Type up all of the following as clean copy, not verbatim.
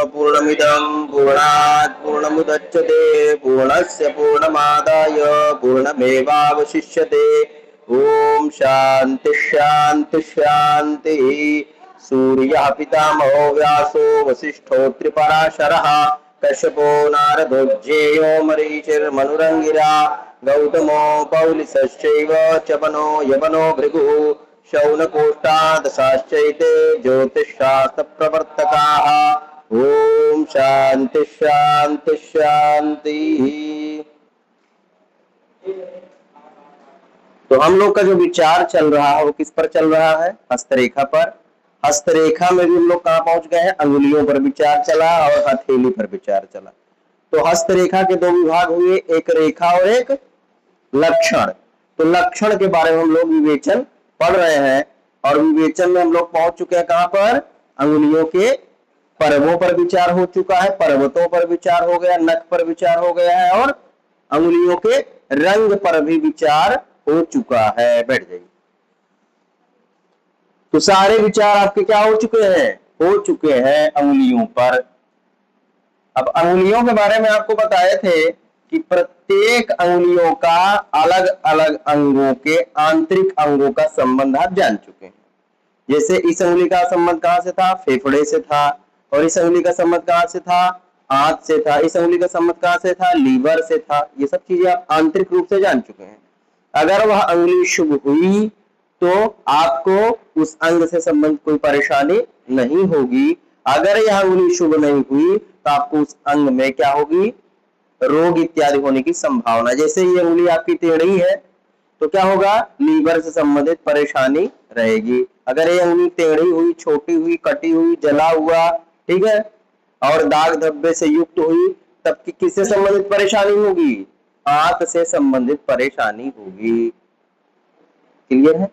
पूर्णमिदं पूर्णात् पूर्णमुदच्यते पूर्णस्य पूर्णमादाय पूर्णमेवावशिष्यते। ओम शांति शांति शांति। सूर्यः पितामहो व्यासो वसिष्ठो त्रिपराशरः कश्यपो नारदो ज्ञेयो मरीचिर्मनुरंगिरा गौतमो पौलिसश्चैव चपनो यवनो भृगुः शौनकोष्ठादशाश्चैते ज्योतिषशास्त्रप्रवर्तकाः। ओम शांति शांति शांति। तो हम लोग का जो विचार चल रहा है वो किस पर चल रहा है? हस्तरेखा पर। हस्तरेखा में भी हम लोग कहाँ पहुंच गए हैं? अंगुलियों पर विचार चला और हथेली पर विचार चला। तो हस्तरेखा के दो विभाग हुए, एक रेखा और एक लक्षण। तो लक्षण के बारे में हम लोग विवेचन पढ़ रहे हैं और विवेचन में हम लोग पहुंच चुके हैं कहां पर? अंगुलियों के पर्वों पर विचार हो चुका है, पर्वतों पर विचार हो गया, नख पर विचार हो गया है और अंगुलियों के रंग पर भी विचार हो चुका है। बैठ जाइए। तो सारे विचार आपके क्या हो चुके हैं? हो चुके हैं अंगुलियों पर। अब अंगुलियों के बारे में आपको बताए थे कि प्रत्येक अंगुलियों का अलग अलग अंगों के आंतरिक अंगों का संबंध आप जान चुके हैं। जैसे इस अंगुली का संबंध कहां से था? फेफड़े से था। और इस अंगुली का संबंध कहां से था? आंत से था। इस अंगुली का संबंध कहां से था? लीवर से था। ये सब चीजें आप आंतरिक रूप से जान चुके हैं। अगर वह अंगुली शुभ हुई तो आपको उस अंग से संबंधित कोई परेशानी नहीं होगी। अगर यह अंगुली शुभ नहीं हुई तो आपको उस अंग में क्या होगी? रोग इत्यादि होने की संभावना। जैसे ये अंगुली आपकी टेढ़ी है तो क्या होगा? लीवर से संबंधित परेशानी रहेगी। अगर ये अंगुली टेढ़ी हुई, छोटी हुई, कटी हुई, जला हुआ, ठीक है, और दाग धब्बे से युक्त हुई, तब किससे संबंधित परेशानी होगी? आंत से संबंधित परेशानी होगी। क्लियर है?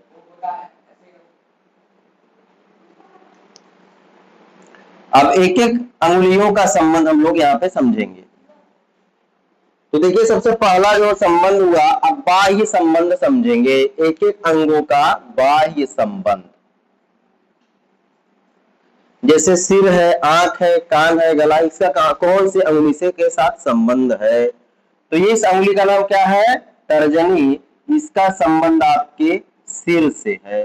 अब एक एक अंगुलियों का संबंध हम लोग यहाँ पे समझेंगे। तो देखिए, सबसे पहला जो संबंध हुआ, अब बाह्य संबंध समझेंगे। एक एक अंगों का बाह्य संबंध। जैसे सिर है, आंख है, कान है, गला, इसका कौन सी अंगुली से के साथ संबंध है? तो ये इस अंगुली का नाम क्या है? तर्जनी। इसका संबंध आपके सिर से है।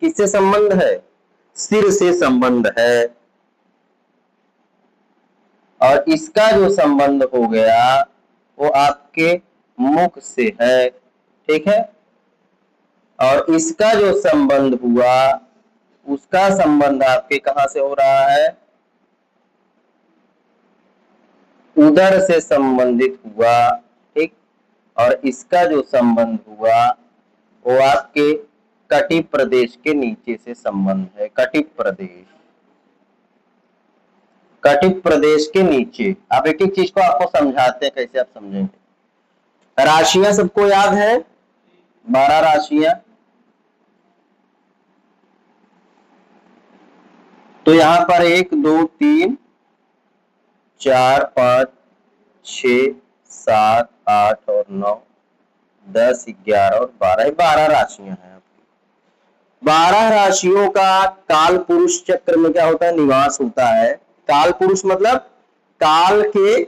किससे संबंध है? सिर से संबंध है। और इसका जो संबंध हो गया वो आपके मुख से है, ठीक है। और इसका जो संबंध हुआ उसका संबंध आपके कहां से हो रहा है? उदर से संबंधित हुआ, ठीक। और इसका जो संबंध हुआ वो आपके कटिप प्रदेश के नीचे से संबंध है। कटिप प्रदेश, कटिप प्रदेश के नीचे। आप एक एक चीज को आपको समझाते हैं, कैसे आप समझेंगे। राशियां सबको याद है? 12 राशियां। तो यहां पर 1 2 3 4 5 6 7 8 और 9 10 11 और 12, 12 राशियां हैं आपकी। 12 राशियों का काल पुरुष चक्र में क्या होता है? निवास होता है। काल पुरुष मतलब काल के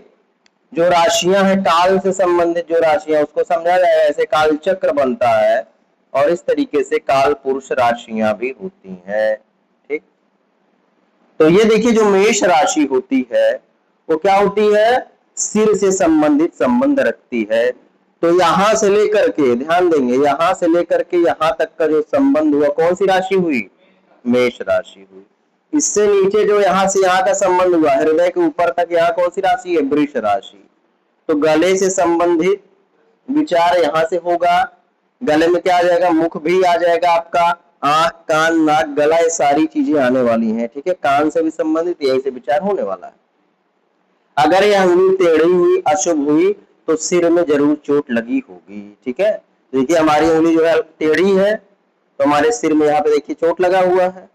जो राशियां हैं, काल से संबंधित जो राशियां, उसको समझा जाएगा। ऐसे काल चक्र बनता है और इस तरीके से काल पुरुष राशियां भी होती हैं, ठीक। तो ये देखिए, जो मेष राशि होती है वो क्या होती है? सिर से संबंधित संबंध रखती है। तो यहां से लेकर के, ध्यान देंगे, यहां से लेकर के यहां तक का जो संबंध हुआ, कौन सी राशि हुई? मेष राशि हुई। इससे नीचे जो यहां से यहां का संबंध हुआ, हृदय के ऊपर तक, यहाँ कौन सी राशि है? वृष राशि। तो गले से संबंधित विचार यहां से होगा। गले में क्या आ जाएगा? मुख भी आ जाएगा आपका। आंख, कान, नाक, गला, ये सारी चीजें आने वाली हैं, ठीक है। कान से भी संबंधित यही से विचार होने वाला है। अगर यह अंगुली टेढ़ी हुई, अशुभ हुई, तो सिर में जरूर चोट लगी होगी, ठीक है। देखिए, हमारी अंगुली जो है टेढ़ी है तो हमारे सिर में यहाँ पे देखिए चोट लगा हुआ है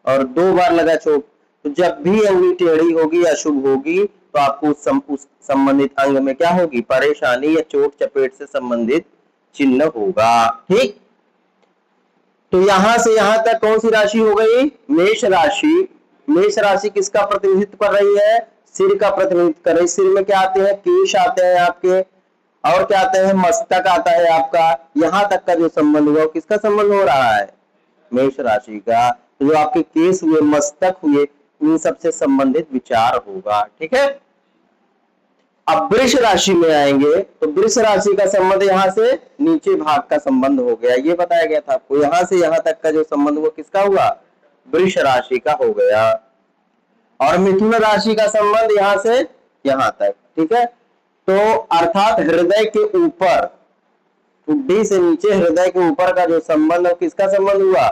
और 2 बार लगा चोट। तो जब भी अंगुली टेढ़ी होगी, अशुभ होगी, तो आपको उस संबंधित अंग में क्या होगी? परेशानी या चोट चपेट से संबंधित चिन्ह होगा, ठीक। तो यहां से यहां तक कौन सी राशि हो गई? मेष राशि। मेष राशि किसका प्रतिनिधित्व कर रही है? सिर का प्रतिनिधित्व कर रही है। सिर में क्या आते हैं? केश आते हैं आपके, और क्या आते हैं? मस्तक आता है आपका। यहां तक का जो संबंध हुआ किसका संबंध हो रहा है? मेष राशि का। तो जो आपके केश हुए, मस्तक हुए, इन सबसे संबंधित विचार होगा। ठीक है। अब वृष राशि में आएंगे तो वृष राशि का संबंध यहां से नीचे भाग का संबंध हो गया, ये बताया गया था आपको। यहां से यहां तक का जो संबंध हुआ किसका हुआ? वृष राशि का हो गया। और मिथुन राशि का संबंध यहां से यहां तक। ठीक है। तो अर्थात हृदय के ऊपर, ठुड्डी से नीचे हृदय के ऊपर का जो संबंध है किसका संबंध हुआ?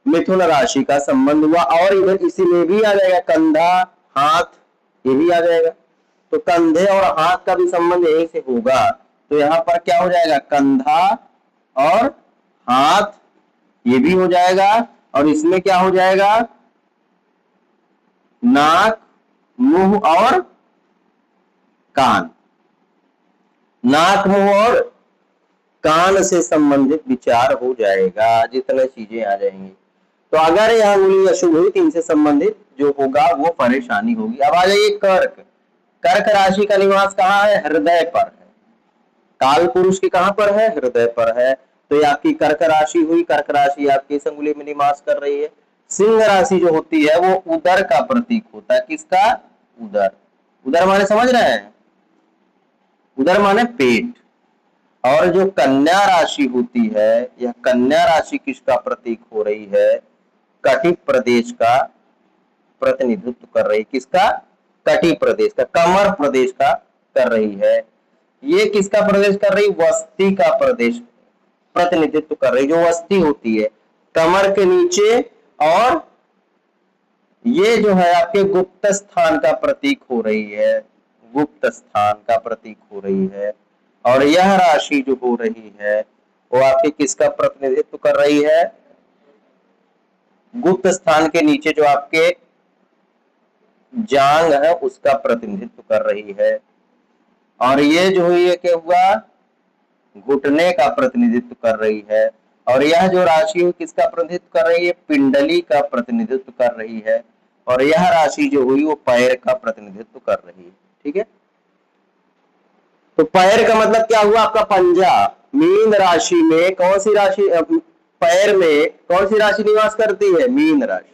मिथुन राशि का संबंध हुआ। और इधर इसी में भी आ जाएगा कंधा, हाथ, ये भी आ जाएगा। तो कंधे और हाथ का भी संबंध यही से होगा। तो यहां पर क्या हो जाएगा? कंधा और हाथ, ये भी हो जाएगा। और इसमें क्या हो जाएगा? नाक, मुंह और कान। नाक, मुंह और कान से संबंधित विचार हो जाएगा, जितने चीजें आ जाएंगी। तो अगर यह अंगुली अशुभ हुई तो इनसे संबंधित जो होगा वो परेशानी होगी। अब आ जाइए कर्क। कर्क राशि का निवास कहाँ है? हृदय पर है। काल पुरुष की कहां पर है? हृदय पर है। तो ये आपकी कर्क राशि हुई। कर्क राशि आपकी इस अंगुली में निवास कर रही है। सिंह राशि जो होती है वो उदर का प्रतीक होता है। किसका? उदर। उदर माने समझ रहे हैं? उदर माने पेट। और जो कन्या राशि होती है, यह कन्या राशि किसका प्रतीक हो रही है? कटिप प्रदेश का प्रतिनिधित्व कर रही है। किसका? कटिप प्रदेश का, कमर प्रदेश का कर रही है। ये किसका प्रदेश कर रही? वस्ती का प्रदेश प्रतिनिधित्व कर रही, जो वस्ती होती है कमर के नीचे। और ये जो है आपके गुप्त स्थान का प्रतीक हो रही है, गुप्त स्थान का प्रतीक हो रही है। और यह राशि जो हो रही है वो आपके किसका प्रतिनिधित्व कर रही है? गुप्त स्थान के नीचे जो आपके जांग है उसका प्रतिनिधित्व कर रही है। और ये जो है क्या हुआ? घुटने का प्रतिनिधित्व कर रही है। और यह जो राशि है किसका प्रतिनिधित्व कर रही है? पिंडली का प्रतिनिधित्व कर रही है। और यह राशि जो हुई वो पैर का प्रतिनिधित्व कर रही है। ठीक है। तो पैर का मतलब क्या हुआ? आपका पंजा। मीन राशि में कौन सी राशि, पैर में कौन सी राशि निवास करती है? मीन राशि।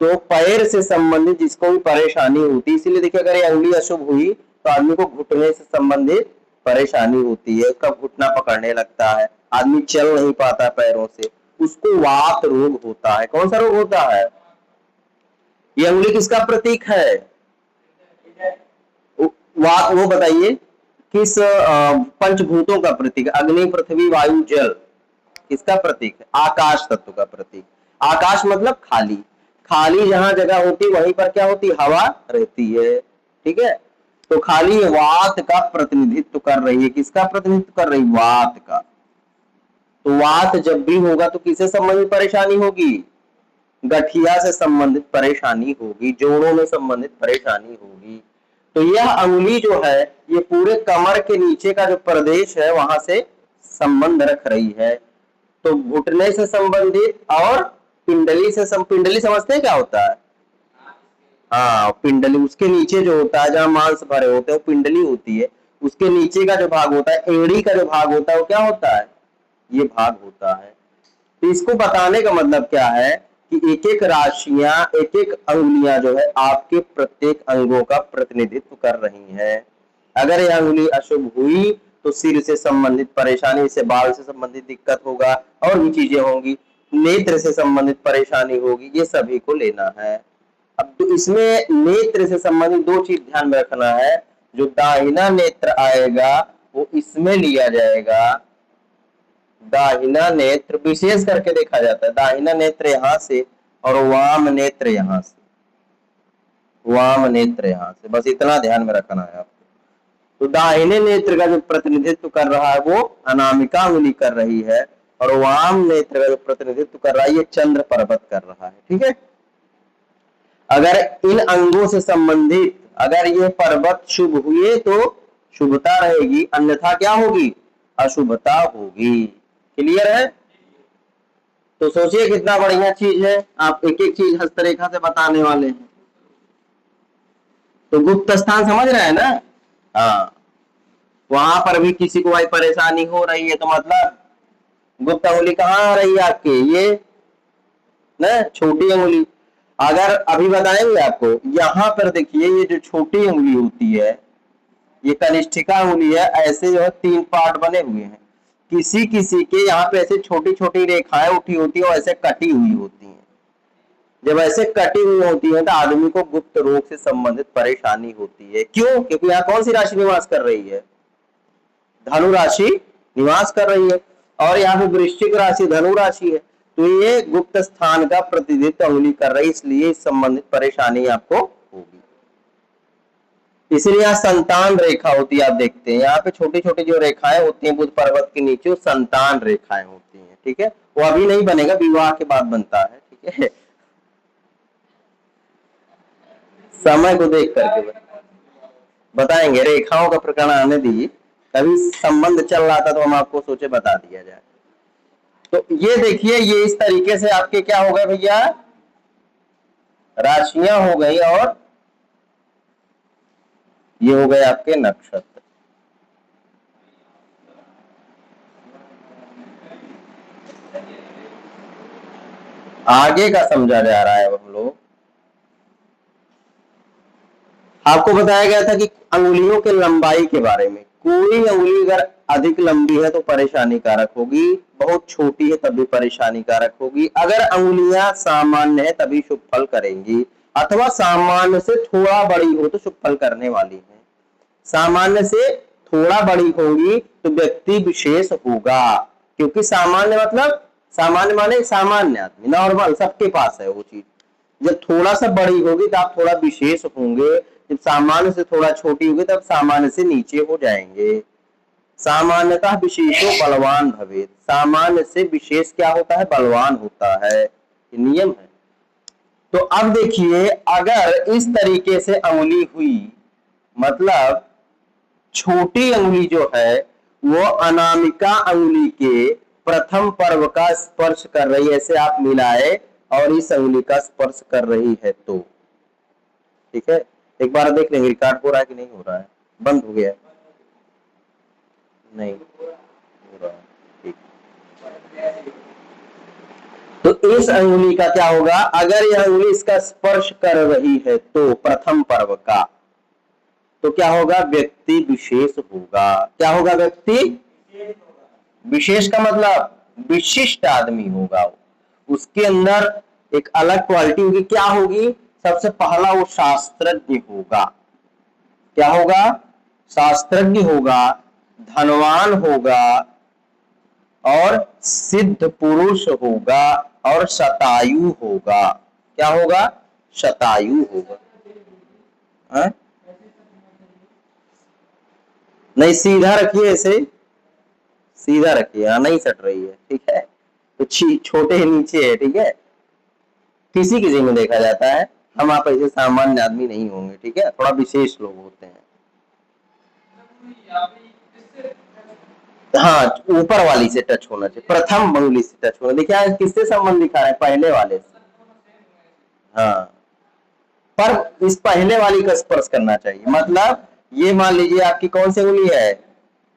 तो पैर से संबंधित जिसको भी परेशानी होती, इसीलिए देखिए अगर ये अंगुली अशुभ हुई तो आदमी को घुटने से संबंधित परेशानी होती है, उसका घुटना पकड़ने लगता है, आदमी चल नहीं पाता पैरों से, उसको वात रोग होता है। कौन सा रोग होता है? ये अंगुली किसका प्रतीक है? वात, वो बताइए किस पंचभूतों का प्रतीक? अग्नि, पृथ्वी, वायु, जल। किसका प्रतीक है? आकाश तत्व का प्रतीक। आकाश मतलब खाली। खाली जहां जगह होती वहीं पर क्या होती? हवा रहती है। ठीक है। तो खाली वात का प्रतिनिधित्व कर रही है। किसका प्रतिनिधित्व कर रही? वात का। तो वात जब भी होगा तो किससे संबंधित परेशानी होगी? गठिया से संबंधित परेशानी होगी, जोड़ों में संबंधित परेशानी होगी। तो यह अंगुली जो है ये पूरे कमर के नीचे का जो प्रदेश है वहां से संबंध रख रही है। तो घुटने से संबंधित और पिंडली से पिंडली समझते हैं क्या होता है? हाँ, पिंडली उसके नीचे जो होता है जहां मांस भरे होते हैं वो पिंडली होती है। उसके नीचे का जो भाग होता है, एड़ी का जो भाग होता है वो क्या होता है? ये भाग होता है। तो इसको बताने का मतलब क्या है कि एक एक राशियां, एक एक अंगुलियां जो है आपके प्रत्येक अंगों का प्रतिनिधित्व कर रही हैं। अगर यह अंगुली अशुभ हुई तो सिर से संबंधित परेशानी, से बाल से संबंधित दिक्कत होगा, और भी चीजें होंगी, नेत्र से संबंधित परेशानी होगी, ये सभी को लेना है। अब तो इसमें नेत्र से संबंधित दो चीज ध्यान में रखना है। जो दाहिना नेत्र आएगा वो इसमें लिया जाएगा। दाहिना नेत्र विशेष करके देखा जाता है, दाहिना नेत्र यहां से और वाम नेत्र यहां से, वाम नेत्र यहां से, बस इतना ध्यान में रखना है आपको। तो दाहिने नेत्र का जो प्रतिनिधित्व कर रहा है वो अनामिका अंगुली कर रही है, और वाम नेत्र का जो प्रतिनिधित्व कर रहा है ये चंद्र पर्वत कर रहा है। ठीक है। अगर इन अंगों से संबंधित अगर ये पर्वत शुभ हुए तो शुभता रहेगी, अन्यथा क्या होगी? अशुभता होगी। क्लियर है? तो सोचिए कितना बढ़िया चीज है, आप एक एक चीज हस्तरेखा से बताने वाले हैं। तो गुप्त स्थान समझ रहे हैं ना। हाँ, वहां पर भी किसी को भाई परेशानी हो रही है तो मतलब गुप्त अंगुली कहाँ आ रही है आपके, ये ना छोटी अंगुली। अगर अभी बताएंगे आपको, यहाँ पर देखिए ये जो छोटी अंगुली होती है, ये कनिष्ठिका अंगुली है, ऐसे जो है 3 पार्ट बने हुए हैं। किसी किसी के यहाँ पे ऐसे छोटी छोटी रेखाएं उठी होती है और ऐसे कटी हुई होती हैं। जब ऐसे कटी हुई होती है तो आदमी को गुप्त रोग से संबंधित परेशानी होती है। क्यों? क्योंकि यहाँ कौन सी राशि निवास कर रही है? धनु राशि निवास कर रही है, और यहाँ पे वृश्चिक राशि धनु राशि है। तो ये गुप्त स्थान का प्रतिनिधित्व अंगुली कर रही है, इसलिए इस संबंधित परेशानी आपको होगी। इसलिए यहाँ संतान रेखा होती है। आप देखते हैं यहाँ पे छोटी छोटी जो रेखाएं होती हैं बुध पर्वत के नीचे, वो संतान रेखाएं होती हैं। ठीक है, वो अभी नहीं बनेगा, विवाह के बाद बनता है। ठीक है, समय को देख करके बताएंगे। रेखाओं का प्रकरण आने दीजिए, कभी संबंध चल रहा था तो हम आपको सोचे बता दिया जाए। तो ये देखिए, ये इस तरीके से आपके क्या हो गए भैया, राशियां हो गई और ये हो गए आपके नक्षत्र। आगे का समझा जा रहा है। अब हम लोग आपको बताया गया था कि अंगुलियों के लंबाई के बारे में। कोई अंगुली अगर अधिक लंबी है तो परेशानी कारक होगी, बहुत छोटी है तब भी परेशानी कारक होगी। अगर अंगुलियां सामान्य है तभी शुभ फल करेंगी, अथवा सामान्य से थोड़ा बड़ी हो तो शुभ फल करने वाली है। सामान्य से थोड़ा बड़ी होगी तो व्यक्ति विशेष होगा, क्योंकि सामान्य मतलब सामान्य माने सामान्य आदमी, नॉर्मल, सबके पास है वो चीज। जब थोड़ा सा बड़ी होगी तो आप थोड़ा विशेष होंगे, जब सामान्य से थोड़ा छोटी होगी तब सामान्य से नीचे हो जाएंगे। सामान्यतः विशेषो बलवान भवेत्। सामान्य से विशेष क्या होता है? बलवान होता है, ये नियम है। तो अब देखिए, अगर इस तरीके से अंगुली हुई, मतलब छोटी अंगुली जो है वो अनामिका अंगुली के प्रथम पर्व का स्पर्श कर रही है, ऐसे आप मिलाए और इस अंगुली का स्पर्श कर रही है तो ठीक है। एक बार देख लेंगे रिकॉर्ड हो रहा है कि नहीं हो रहा है। बंद हो गया है, नहीं हो रहा है, ठीक। तो इस अंगुली का क्या होगा? अगर यह अंगुली इसका स्पर्श कर रही है तो प्रथम पर्व का, तो क्या होगा? व्यक्ति विशेष होगा। क्या होगा? व्यक्ति विशेष का मतलब विशिष्ट आदमी होगा। उसके अंदर एक अलग क्वालिटी होगी। क्या होगी? सबसे पहला वो शास्त्रज्ञ होगा। क्या होगा? शास्त्रज्ञ होगा, धनवान होगा और सिद्ध पुरुष होगा और शतायु होगा। क्या होगा? शतायु होगा। है? नहीं, सीधा रखिए, ऐसे सीधा रखिए। हाँ, नहीं सट रही है, ठीक है। तो छोटे नीचे है, ठीक है। किसी किसी में देखा जाता है, हम आप ऐसे सामान्य आदमी नहीं होंगे, ठीक है। थोड़ा विशेष लोग होते हैं। हाँ, ऊपर वाली से टच होना चाहिए, प्रथम अंगुली से टच होना। देखिए किससे संबंध दिखा रहा है? पहले वाले से। हाँ, पर इस पहले वाली का स्पर्श करना चाहिए। मतलब ये मान लीजिए आपकी कौन सी उंगली है?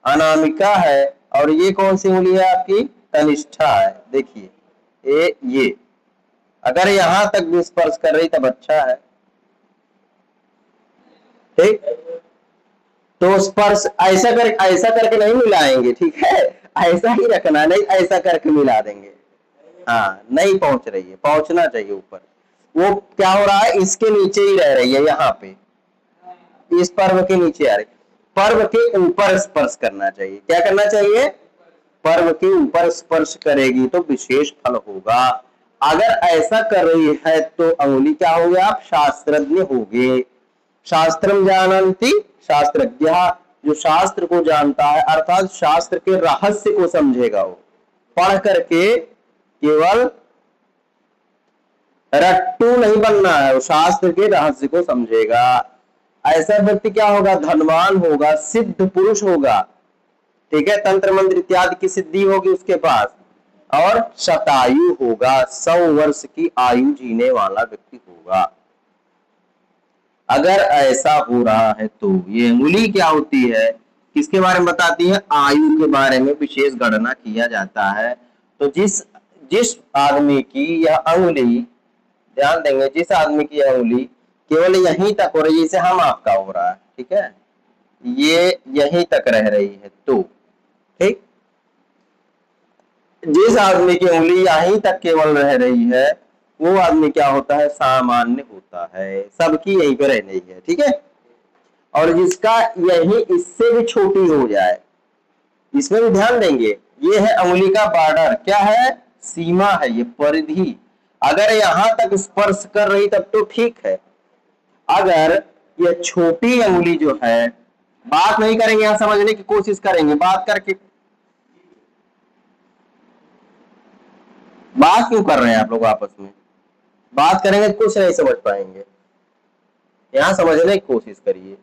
अनामिका है, और ये कौन सी उंगली है आपकी? कनिष्ठा है। देखिए ये अगर यहां तक भी स्पर्श कर रही तब अच्छा है, ठीक। तो स्पर्श ऐसा करके नहीं मिलाएंगे, ठीक है। ऐसा ही रखना, नहीं ऐसा करके मिला देंगे। हाँ, नहीं पहुंच रही है, पहुंचना चाहिए ऊपर। वो क्या हो रहा है? इसके नीचे ही रह रही है, यहाँ पे इस पर्व के नीचे आ रही। पर्व के ऊपर स्पर्श करना चाहिए। क्या करना चाहिए? पर्व के ऊपर स्पर्श करेगी तो विशेष फल होगा। अगर ऐसा कर रही है तो अंगुली क्या हो गया? आप शास्त्रज्ञ होगे। शास्त्रम जानन्ति शास्त्रज्ञ, जो शास्त्र को जानता है, अर्थात शास्त्र के रहस्य को समझेगा। वो पढ़ करके केवल रट्टू नहीं बनना है, वो शास्त्र के रहस्य को समझेगा। ऐसा व्यक्ति क्या होगा? धनवान होगा, सिद्ध पुरुष होगा, ठीक है। तंत्र मंत्र इत्यादि की सिद्धि होगी उसके पास, और शतायु होगा, 100 वर्ष की आयु जीने वाला व्यक्ति होगा। अगर ऐसा हो रहा है तो ये अंगुली क्या होती है, किसके बारे में बताती है, आयु के बारे में विशेष गणना किया जाता है। तो जिस जिस आदमी की यह अंगुली, ध्यान देंगे, जिस आदमी की अंगुली केवल यहीं तक हो रही है, जैसे हम आपका हो रहा है, ठीक है, ये यहीं तक रह रही है, तो ठीक, जिस आदमी की उंगली यहीं तक केवल रह रही है वो आदमी क्या होता है, सामान्य होता है, सबकी यहीं पे रह रही है, ठीक है। और जिसका यही इससे भी छोटी हो जाए, इसमें भी ध्यान देंगे, ये है अंगुली का बॉर्डर, क्या है, सीमा है, ये परिधि। अगर यहां तक स्पर्श कर रही तब तो ठीक है। अगर ये छोटी अंगुली जो है, बात नहीं करेंगे, यहां समझने की कोशिश करेंगे, बात करके, बात क्यों कर रहे हैं आप लोग आपस में, बात करेंगे तो कुछ नहीं समझ पाएंगे, यहां समझने की कोशिश करिए।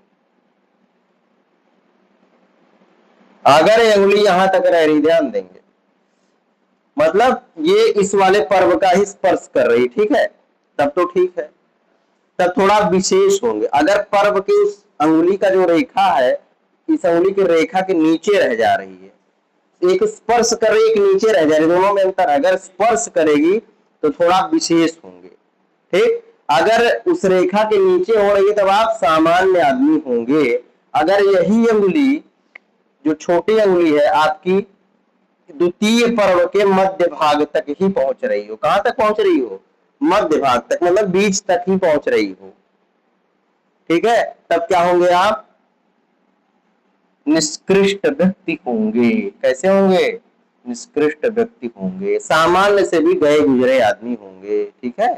अगर ये अंगुली यहां तक रह रही, ध्यान देंगे, मतलब ये इस वाले पर्व का ही स्पर्श कर रही, ठीक है, तब तो ठीक है, तब थोड़ा विशेष होंगे। अगर पर्व की उस अंगुली का जो रेखा है, इस अंगुली की रेखा के नीचे रह जा रही है, एक स्पर्श कर रही, एक नीचे रह जा रही, दोनों में अंतर। अगर स्पर्श करेगी तो थोड़ा विशेष होंगे, ठीक। अगर उस रेखा के नीचे हो रही है तब आप सामान्य आदमी होंगे। अगर यही अंगुली, जो छोटी अंगुली है आपकी, द्वितीय पर्व के मध्य भाग तक ही पहुंच रही हो, कहां तक पहुंच रही हो, मध्य भाग तक, मतलब बीच तक ही पहुंच रही हो, ठीक है, तब क्या होंगे आप, निष्कृष्ट व्यक्ति होंगे। कैसे होंगे, निष्कृष्ट व्यक्ति होंगे, सामान्य से भी गए गुजरे आदमी होंगे, ठीक है।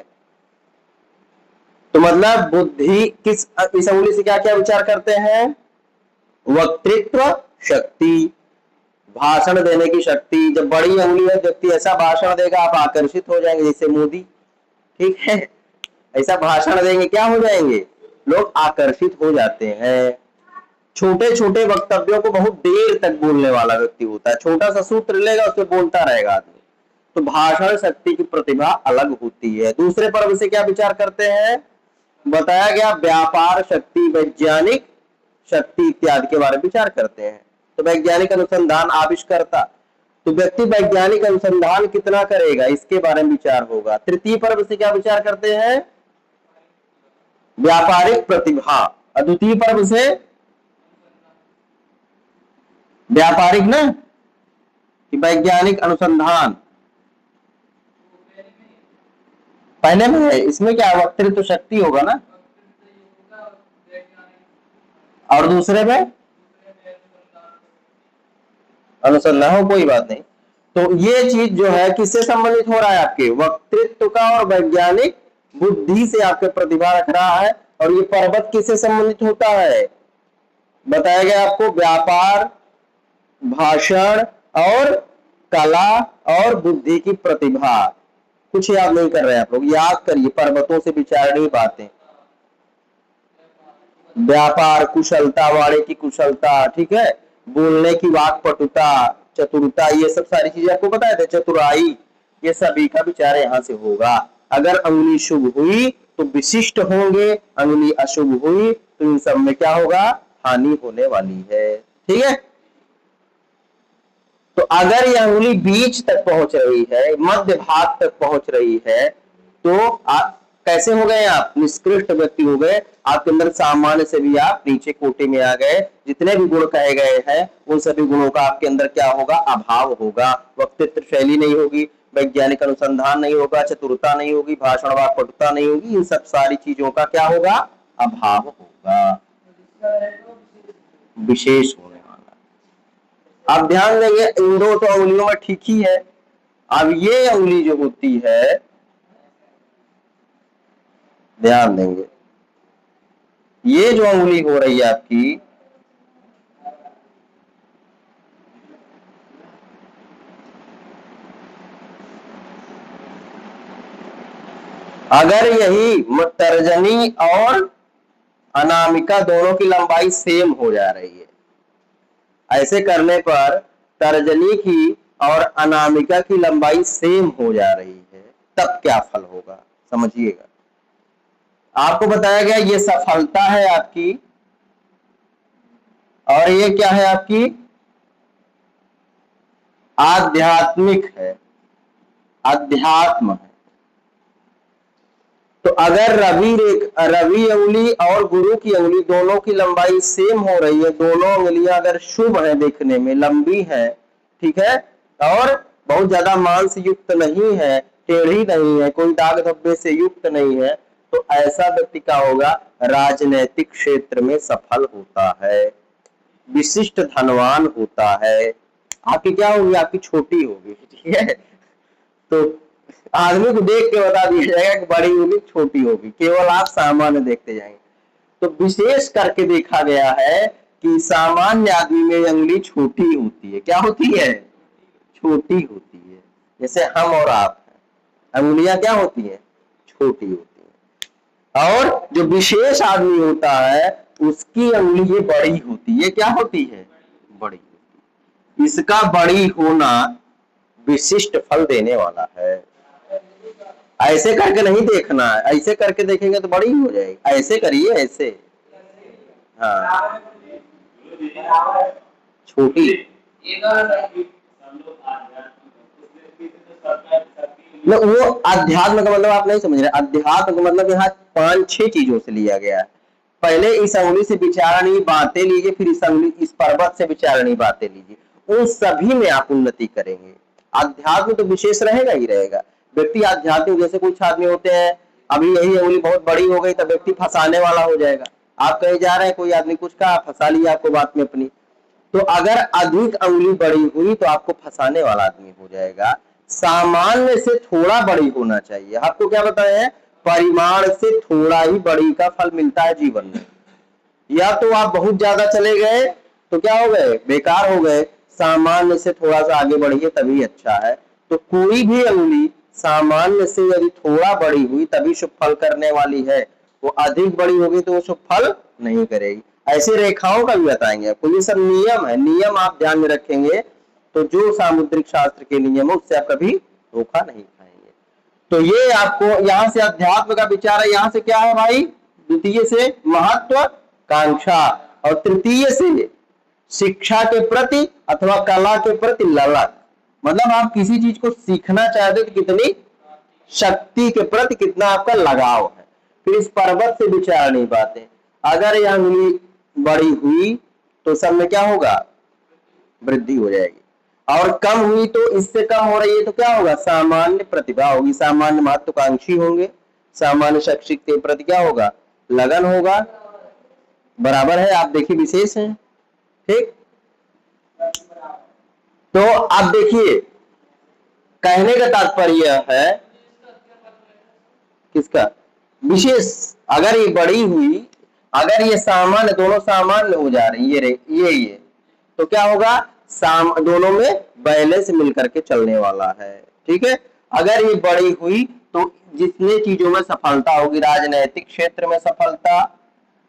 तो मतलब बुद्धि किस, इस अंगुली से क्या क्या विचार करते हैं, वक्तृत्व शक्ति, भाषण देने की शक्ति। जब बड़ी अंगुली है, व्यक्ति ऐसा भाषण देगा आप आकर्षित हो जाएंगे, जैसे मोदी, ठीक है, ऐसा भाषण देंगे क्या हो जाएंगे, लोग आकर्षित हो जाते हैं। छोटे छोटे वक्तव्यों को बहुत देर तक बोलने वाला व्यक्ति होता है, छोटा सा सूत्र लेगा उससे बोलता रहेगा आदमी। तो भाषण शक्ति की प्रतिभा अलग होती है। दूसरे पर्व से क्या विचार करते हैं, बताया गया, व्यापार शक्ति, वैज्ञानिक शक्ति इत्यादि के बारे में विचार करते हैं। तो वैज्ञानिक अनुसंधान, आविष्कर्ता, तो व्यक्ति वैज्ञानिक अनुसंधान कितना करेगा इसके बारे में विचार होगा। तृतीय पर्व से क्या विचार करते हैं, व्यापारिक प्रतिभा। द्वितीय पर्व से व्यापारिक ना, कि वैज्ञानिक अनुसंधान, पहले में है, इसमें क्या वक्तृत्व शक्ति होगा ना, और दूसरे में अनुसंधान हो, कोई बात नहीं। तो ये चीज जो है किससे संबंधित हो रहा है, आपके वक्तृत्व का और वैज्ञानिक बुद्धि से आपके प्रतिभा रख रहा है। और ये पर्वत किससे संबंधित होता है, बताया गया आपको, व्यापार, भाषण और कला और बुद्धि की प्रतिभा। कुछ याद नहीं कर रहे हैं आप लोग, याद करिए, पर्वतों से विचारणीय बातें, व्यापार, कुशलता, वाणी की कुशलता, ठीक है, बोलने की वाक्पटुता, चतुरता, ये सब सारी चीजें आपको बताए थे, चतुराई, ये सभी का विचार यहाँ से होगा। अगर अंगुली शुभ हुई तो विशिष्ट होंगे, अंगुली अशुभ हुई तो इन सब में क्या होगा, हानि होने वाली है, ठीक है। तो अगर यह अंगुली बीच तक पहुंच रही है, मध्य भाग तक पहुंच रही है, तो आप कैसे हो गए, आप निष्कृष्ट व्यक्ति हो गए, आपके अंदर सामान्य से भी आप नीचे कोटि में आ गए। जितने भी गुण कहे गए हैं उन सभी गुणों का आपके अंदर क्या होगा, अभाव होगा। वक्तृत्व शैली नहीं होगी, वैज्ञानिक अनुसंधान नहीं होगा, चतुरता नहीं होगी, भाषण वाक्पटुता नहीं होगी, इन सब सारी चीजों का क्या होगा, अभाव होगा, विशेष होने वाला। आप ध्यान देंगे, इन दो तो अंगुलियों में ठीक ही है। अब ये अंगुली जो होती है, ध्यान देंगे, ये जो अंगुली हो रही है आपकी, अगर यही तर्जनी और अनामिका दोनों की लंबाई सेम हो जा रही है, ऐसे करने पर तर्जनी की और अनामिका की लंबाई सेम हो जा रही है, तब क्या फल होगा, समझिएगा। आपको बताया गया ये सफलता है आपकी, और ये क्या है आपकी, आध्यात्मिक है, अध्यात्म है। तो अगर रवि अंगुली और गुरु की अंगुली दोनों की लंबाई सेम हो रही है, दोनों अंगुलियां अगर शुभ है, देखने में लंबी है, ठीक है, और बहुत ज्यादा मांस युक्त नहीं है, टेढ़ी नहीं है, कोई दाग धब्बे से युक्त नहीं है, तो ऐसा व्यक्ति का होगा, राजनैतिक क्षेत्र में सफल होता है, विशिष्ट धनवान होता है। आपकी क्या होगी, आपकी छोटी होगी, ठीक है। तो आदमी को देख के बता दिया जाएगा कि बड़ी होगी छोटी होगी, केवल आप सामान्य देखते जाएंगे। तो विशेष करके देखा गया है कि सामान्य आदमी में अंगुली छोटी होती है। क्या होती है, छोटी होती है। जैसे हम और आप हैं, अंगुलियां क्या होती है, छोटी होती है। और जो विशेष आदमी होता है उसकी अंगुली ये बड़ी होती है, क्या होती है, बड़ी होती है। इसका बड़ी होना विशिष्ट फल देने वाला है। ऐसे करके नहीं देखना है, ऐसे करके देखेंगे तो बड़ी हो जाएगी, ऐसे करिए, ऐसे, हाँ, छोटी। वो अध्यात्म का मतलब आप नहीं समझ रहे। अध्यात्म का मतलब यहाँ 5-6 चीजों से लिया गया है। पहले इस अंगुली से विचारणीय बातें लीजिए, फिर इस पर्वत से विचारणीय बातें लीजिए, उन सभी में आप उन्नति करेंगे। अध्यात्म तो विशेष रहेगा ही रहेगा। व्यक्ति आध्यात्मिक, जैसे कुछ आदमी होते हैं, अभी यही अंगुली बहुत बड़ी हो गई तब व्यक्ति फंसाने वाला हो जाएगा। आप कहीं जा रहे हैं, कोई आदमी कुछ कहा, फंसा लिया आपको बात में अपनी। तो अगर अधिक अंगुली बड़ी हुई तो आपको फंसाने वाला आदमी हो जाएगा। सामान्य से थोड़ा बड़ी होना चाहिए। आपको क्या बताया है, परिमाण से थोड़ा ही बड़ी का फल मिलता है जीवन में। या तो आप बहुत ज्यादा चले गए तो क्या हो गए, बेकार हो गए। सामान्य से थोड़ा सा आगे बढ़िए तभी अच्छा है। तो कोई भी अंगुली सामान्य से यदि थोड़ा बड़ी हुई तभी शुभ फल करने वाली है, वो अधिक बड़ी होगी तो वो शुभ फल नहीं करेगी। ऐसे रेखाओं का भी बताएंगे आपको, ये सब नियम है, नियम आप ध्यान में रखेंगे तो जो सामुद्रिक शास्त्र के नियम है उससे आप कभी धोखा नहीं खाएंगे। तो ये आपको यहाँ से अध्यात्म का विचार है। यहाँ से क्या है भाई, द्वितीय से महत्वाकांक्षा, और तृतीय से शिक्षा के प्रति अथवा कला के प्रति ललक। मतलब आप किसी चीज को सीखना चाहते तो कितनी शक्ति के प्रति कितना आपका लगाव है। फिर इस पर्वत से विचारणीय बातें, अगर यह अंगुली बड़ी हुई तो सब में क्या होगा, वृद्धि हो जाएगी, और कम हुई तो इससे कम हो रही है तो क्या होगा, सामान्य प्रतिभा होगी, सामान्य महत्वाकांक्षी होंगे, सामान्य शैक्षिक के प्रति क्या होगा, लगन होगा। बराबर है, आप देखिए विशेष है, ठीक। तो आप देखिए कहने का तात्पर्य है किसका, विशेष। अगर ये बड़ी हुई, अगर ये सामान्य, दोनों सामान्य हो जा रही है, ये तो क्या होगा, दोनों में बैलेंस मिलकर के चलने वाला है, ठीक है। अगर ये बड़ी हुई तो जितने चीजों में सफलता होगी, राजनैतिक क्षेत्र में सफलता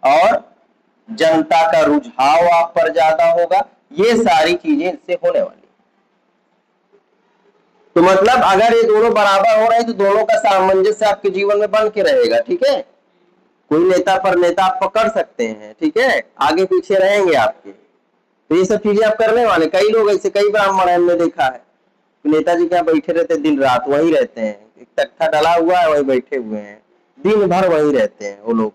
और जनता का रुझाव आप पर ज्यादा होगा, ये सारी चीजें इससे होने वाली। तो मतलब अगर ये दोनों बराबर हो रहे हैं तो दोनों का सामंजस्य आपके जीवन में बन के रहेगा, ठीक है। कोई नेता पर नेता आप पकड़ सकते हैं, ठीक है, आगे पीछे रहेंगे आपके। तो ये सब चीजें आप करने वाले। कई लोग ऐसे, कई ब्राह्मण हमने देखा है, नेताजी क्या बैठे रहते दिन रात, वही रहते हैं, एक तख्ता डला हुआ है वही बैठे हुए हैं, दिन भर वही रहते हैं वो लोग।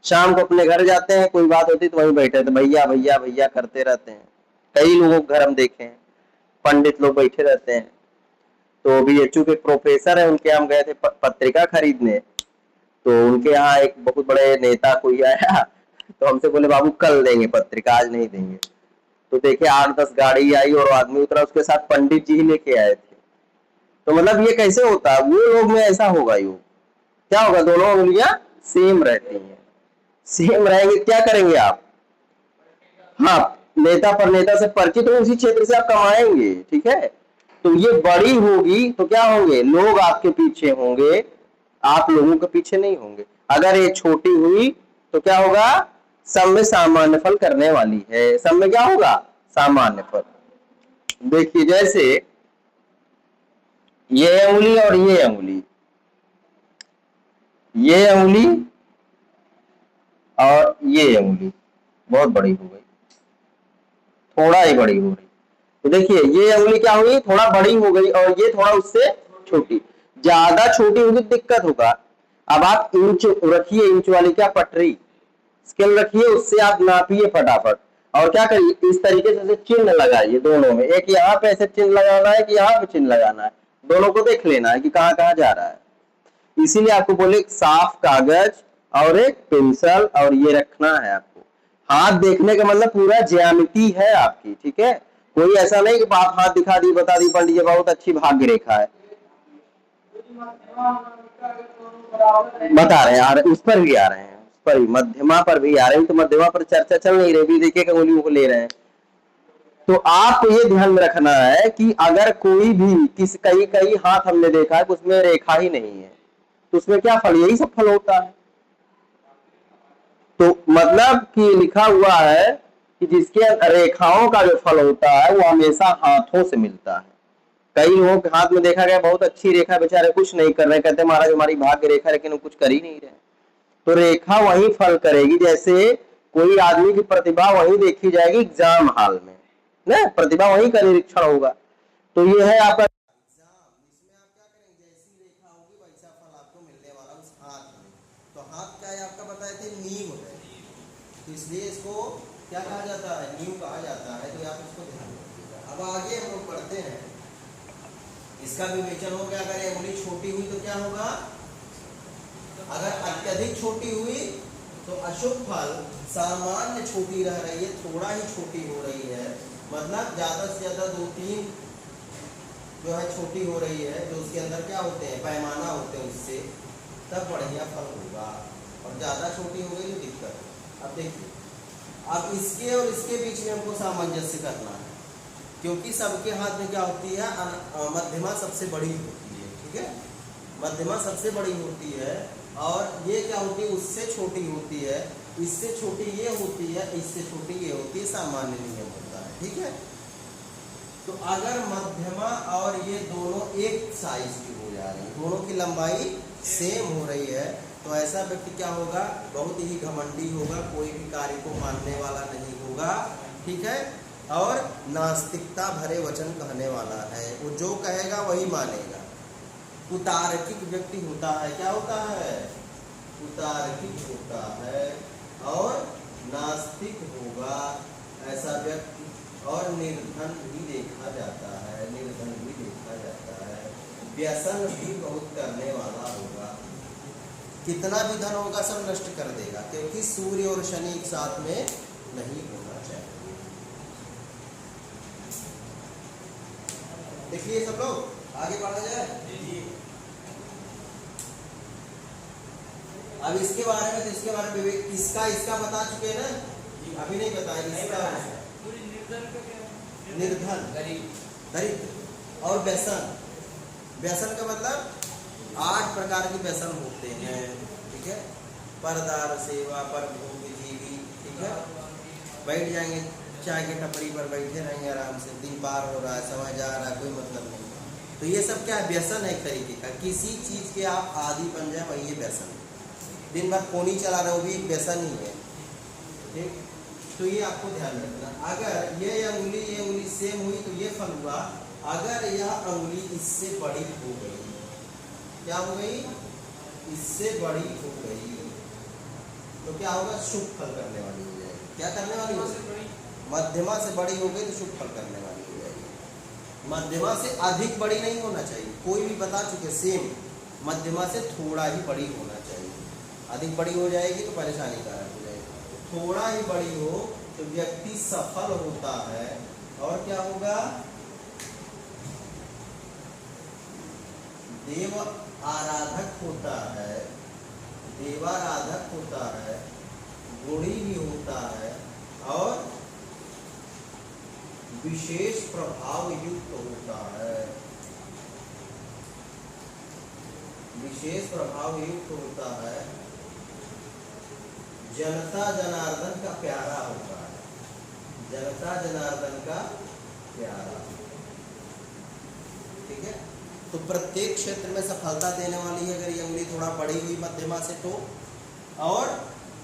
शाम को अपने घर जाते हैं, कोई बात होती तो वही बैठे रहते, भैया भैया भैया करते रहते हैं। कई लोगों के घर हम देखे हैं, पंडित लोग बैठे रहते हैं। तो बीएचयू के प्रोफेसर है, उनके हम गए थे पत्रिका खरीदने, तो उनके यहाँ एक बहुत बड़े नेता कोई आया, तो हमसे बोले बाबू कल देंगे पत्रिका, आज नहीं देंगे। तो देखे 8-10 गाड़ी आई और आदमी उतरा, उसके साथ पंडित जी ही लेके आए थे। तो मतलब ये कैसे होता है, वो लोग में ऐसा होगा, योग क्या होगा, दोनों उंगलियां सेम रहती हैं, सेम रहेंगे, क्या करेंगे आप, हाँ, नेता पर नेता से परिचित हो, उसी क्षेत्र से आप कमाएंगे, ठीक है। तो ये बड़ी होगी तो क्या होंगे, लोग आपके पीछे होंगे, आप लोगों के पीछे नहीं होंगे। अगर ये छोटी हुई तो क्या होगा, सब में सामान्य फल करने वाली है, सब में क्या होगा, सामान्य फल। देखिए जैसे ये अंगुली और ये अंगुली, ये अंगुली और ये अंगुली बहुत बड़ी हो गई, थोड़ा ही बड़ी हो गई। तो देखिए ये अंगुली क्या हुई, थोड़ा बड़ी हो गई और ये थोड़ा उससे छोटी। ज्यादा छोटी होगी तो दिक्कत होगा। अब आप इंच रखिए, इंच वाली क्या पटरी स्केल रखिए, उससे आप नापिए फटाफट और क्या करिए इस तरीके से चिन्ह लगाइए दोनों में, एक यहाँ पे ऐसे चिन्ह लगाना है कि यहाँ पे चिन्ह लगाना है, दोनों को देख लेना है कि कहाँ कहाँ जा रहा है। इसीलिए आपको बोले साफ कागज और एक पेंसिल और ये रखना है आपको। हाथ देखने का मतलब पूरा ज्यामिति है आपकी, ठीक है। कोई ऐसा नहीं कि आप हाथ दिखा दी बता दी पंडित जी बहुत अच्छी भाग्य रेखा है, बता रहे हैं, आ रहे उस पर भी आ रहे हैं, उस पर भी मध्यमा पर भी आ रहे हैं। तो मध्यमा पर चर्चा चल नहीं रही, देखिए अंगुलियों को ले रहे हैं। तो आपको ये ध्यान में रखना है कि अगर कोई भी कई कई हाथ हमने देखा है कि उसमें रेखा ही नहीं है, तो उसमें क्या फल, यही सब फल होता है। तो मतलब कि लिखा हुआ है कि जिसके रेखाओं का जो फल होता है वो हमेशा हाथों से मिलता है। कई लोगों के हाथ में देखा गया बहुत अच्छी रेखा, बेचारे कुछ नहीं कर रहे, कहते महाराज हमारी भाग्य रेखा, लेकिन वो कुछ कर ही नहीं रहे। तो रेखा वही फल करेगी, जैसे कोई आदमी की प्रतिभा वही देखी जाएगी एग्जाम हॉल में ना, प्रतिभा वही का निरीक्षण होगा। तो ये है आपका एग्जाम, इसमें आप क्या करेंगे, जैसी रेखा होगी वैसा फल आपको मिलने वाला उस हाथ में। तो हाथ क्या है आपका बताए थे, नींव है, तो इसलिए इसको क्या कहा जाता है, नींव कहा जाता है। तो आप इसको ध्यान रखिएगा। अब आगे हम लोग पढ़ते हैं, इसका विवेचन हो गया। अगर अंगुली छोटी हुई तो क्या होगा, अगर अत्यधिक छोटी हुई तो अशुभ फल, सामान्य छोटी रह रही है, थोड़ा ही छोटी हो रही है, मतलब ज्यादा से ज्यादा 2-3 जो है छोटी हो रही है, जो उसके अंदर क्या होते हैं पैमाना होते हैं, उससे तब बढ़िया फल होगा। और ज्यादा छोटी हो गई तो दिक्कत है। अब देखिए, अब इसके और इसके बीच में हमको सामंजस्य करना है, क्योंकि सबके हाथ में क्या होती है, मध्यमा सबसे बड़ी होती है, ठीक है, मध्यमा सबसे बड़ी होती है और ये क्या होती है उससे छोटी होती है, इससे छोटी ये होती है, इससे छोटी ये होती है, सामान्य नियम होता है, ठीक है। तो अगर मध्यमा और ये दोनों एक साइज की हो जा रही है, दोनों की लंबाई सेम हो रही है, तो ऐसा व्यक्ति क्या होगा, बहुत ही घमंडी होगा, कोई भी कार्य को मानने वाला नहीं होगा, ठीक है, और नास्तिकता भरे वचन कहने वाला है, वो जो कहेगा वही मानेगा। उतार्किक व्यक्ति होता है, क्या होता है, उतार्किक होता है और नास्तिक होगा ऐसा व्यक्ति। और निर्धन भी देखा जाता है, निर्धन भी देखा जाता है, व्यसन भी बहुत करने वाला होगा, कितना भी धन होगा सब नष्ट कर देगा, क्योंकि सूर्य और शनि एक साथ में नहीं होना चाहिए। देखिए सब लोग आगे बढ़ा जाए। अब इसके बारे में, तो इसके बारे में इसका बता चुके हैं ना, अभी नहीं बताया इसका। निर्धन, दरिद्र और व्यसन। व्यसन का मतलब 8 प्रकार के व्यसन होते हैं, ठीक है, परदार सेवा पर भोग जीवी, ठीक है, बैठ जाएंगे चाय के टपरी पर, बैठे रहेंगे आराम से, दिन पार हो रहा है, समय जा रहा है, कोई मतलब नहीं। तो ये सब क्या है, व्यसन है एक तरीके का, किसी चीज के आप आदी बन जाए वही ये व्यसन। दिन भर फोन ही चला रहे हो भी एक व्यसन ही है, ठीक। तो ये आपको ध्यान रखना। अगर ये अंगुली सेम हुई तो ये फल हुआ। अगर यह अंगुली इससे बड़ी हो गई, क्या हो गई, इससे बड़ी हो गई, तो क्या होगा, शुभ फल करने वाली हो जाएगी। क्या करने वाली हो, मध्यमा से बड़ी हो गई तो शुभ फल करने वाली हो जाएगी। मध्यमा से अधिक बड़ी नहीं होना चाहिए, कोई भी बता चुके सेम, मध्यमा से थोड़ा ही बड़ी होना चाहिए। अधिक बड़ी हो जाएगी तो परेशानी कारक हो जाएगी। थोड़ा ही बड़ी हो तो व्यक्ति सफल होता है, और क्या होगा, देव आराधक होता है, देवाराधक होता है, गुणी भी होता है, और विशेष प्रभाव युक्त होता है, विशेष प्रभाव युक्त होता है, जनता जनार्दन का प्यारा होता है, जनता जनार्दन का प्यारा, ठीक है। तो प्रत्येक क्षेत्र में सफलता देने वाली है अगर ये उंगली थोड़ा बड़ी हुई मध्यमा से तो, और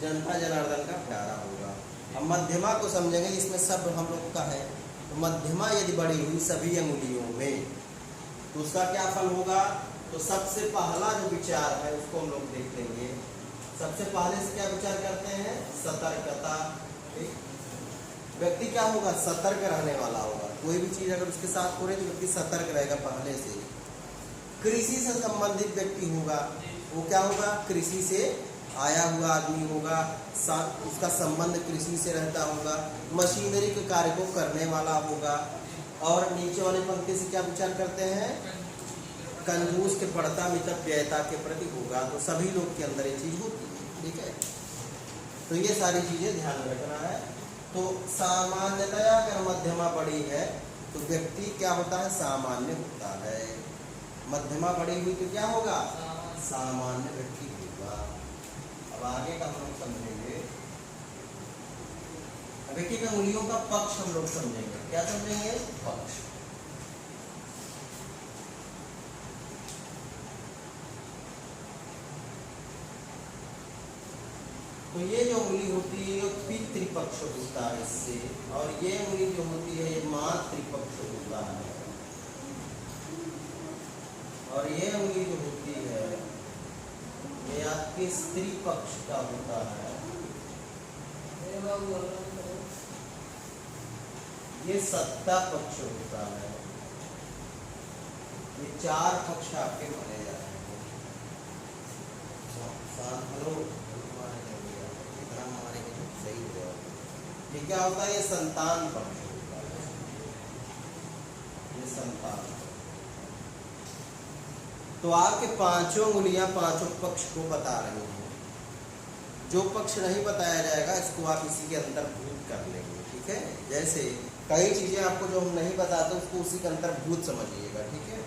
जनता जनार्दन का प्यारा होगा। अब मध्यमा को समझेंगे, इसमें सब हम लोग का है। तो मध्यमा यदि बड़ी हुई सभी अंगुलियों में तो उसका क्या फल होगा? तो सबसे पहला जो विचार है उसको हम लोग देख लेंगे। सबसे पहले से क्या विचार करते हैं? सतर्कता। व्यक्ति क्या होगा? सतर्क रहने वाला होगा। कोई भी चीज अगर उसके साथ हो रही तो व्यक्ति सतर्क रहेगा पहले से। कृषि से संबंधित व्यक्ति होगा, वो क्या होगा? कृषि से आया हुआ आदमी होगा, उसका संबंध कृषि से रहता होगा, मशीनरी के कार्य को करने वाला होगा। और नीचे वाले पंक्ति से क्या विचार करते हैं? कंजूस के पड़ता मितव्ययता के प्रति होगा। तो सभी लोग के अंदर ये चीज होती है, ठीक है। तो ये सारी चीजें ध्यान में रखना है। तो सामान्यतया अगर मध्यमा बड़ी है तो व्यक्ति क्या होता है? सामान्य होता है। मध्यमा बड़ी हुई तो क्या होगा? सामान्य व्यक्ति होगा। अब आगे का हम लोग समझेंगे। व्यक्ति की अंगुलियों का पक्ष हम लोग समझेंगे। क्या समझेंगे? पक्ष। तो ये जो उंगली होती है ये पितृपक्ष होता है इससे, और ये उंगली जो होती है ये मातृपक्ष होता है, और ये उंगली जो होती है ये आपके स्त्री पक्ष का होता है। ये सत्ता पक्ष होता है। ये चार पक्ष आपके माने जाते हैं। सही हो। ये क्या होता है? ये संतान पक्ष होता है। ये संतान। तो आपके पांचों उंगलियां पांचों पक्ष को बता रही हैं। जो पक्ष नहीं बताया जाएगा इसको आप इसी के अंतर्भूत कर लेंगे, ठीक है। जैसे कई चीजें आपको जो हम नहीं बताते उसको उसी के अंतर्भूत समझिएगा, ठीक है।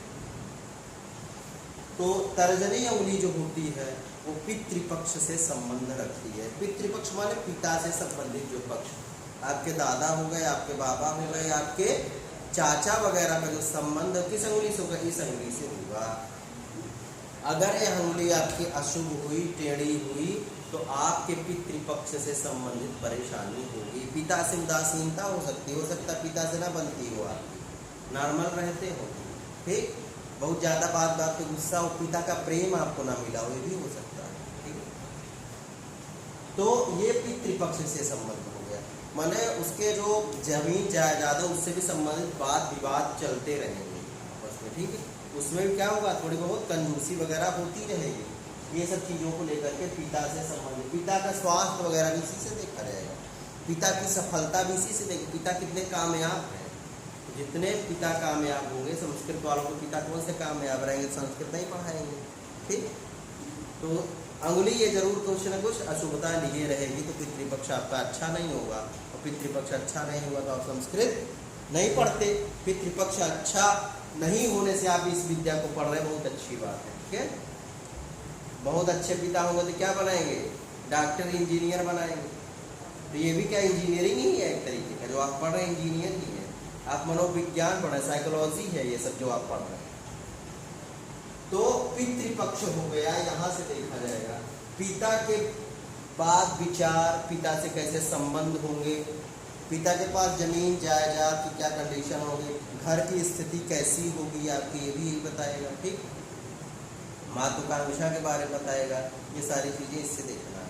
तो तर्जनी उंगली जो होती है वो पितृपक्ष से संबंध रखती है। पितृपक्ष माने पिता से संबंधित जो पक्ष, आपके दादा हो गए, आपके बाबा हो गए, आपके चाचा वगैरह का जो संबंध किस अंगुली से होगा? इस अंगुली से होगा। अगर यह अंगुली आपकी अशुभ हुई, टेढ़ी हुई तो आपके पितृपक्ष से संबंधित परेशानी होगी। पिता से उदासीनता हो सकती, हो सकता पिता से ना बनती हो, आपकी नॉर्मल रहते हो, ठीक। बहुत ज्यादा बात पे गुस्सा हो, पिता का प्रेम आपको ना मिला हो, ये भी हो सकता है, ठीक। तो ये पितृपक्ष से संबंध हो गया, माने उसके जो जमीन जायदाद उससे भी संबंधित बात विवाद चलते रहेंगे आपस में, ठीक है। उसमें भी क्या होगा? थोड़ी बहुत कंजूसी वगैरह होती रहेगी। ये सब चीज़ों को लेकर के पिता से संबंधित, पिता का स्वास्थ्य वगैरह भी इसी से देखा जाएगा, पिता की सफलता भी इसी से देखिए, पिता कितने कामयाब हैं। जितने पिता कामयाब होंगे, संस्कृत वालों को पिता कौन से कामयाब रहेंगे? संस्कृत नहीं पढ़ाएंगे, ठीक। तो अंगुली ये जरूर कुछ न कुछ अशुभता लिए रहेगी, तो पितृपक्ष आपका अच्छा नहीं होगा, और पितृपक्ष अच्छा नहीं हुआ तो आप संस्कृत नहीं पढ़ते। पितृपक्ष अच्छा नहीं होने से आप इस विद्या को पढ़ रहे हैं, बहुत अच्छी बात है, ठीक है। बहुत अच्छे पिता होंगे तो क्या बनाएंगे? डॉक्टर, इंजीनियर बनाएंगे। तो ये भी क्या इंजीनियरिंग ही है एक तरीके का, जो आप पढ़ रहे हैं इंजीनियर ही है। आप मनोविज्ञान पढ़ रहे हैं, साइकोलॉजी है ये सब जो आप पढ़ रहे हैं। तो पितृपक्ष हो गया, यहाँ से देखा जाएगा पिता के बाद विचार, पिता से कैसे संबंध होंगे, पिता के पास जमीन जायदाद की क्या कंडीशन होगी, घर की स्थिति कैसी होगी आपकी, ये भी बताएगा, ठीक। मातृकांक्षा के बारे में बताएगा, ये सारी चीजें इससे देखना है।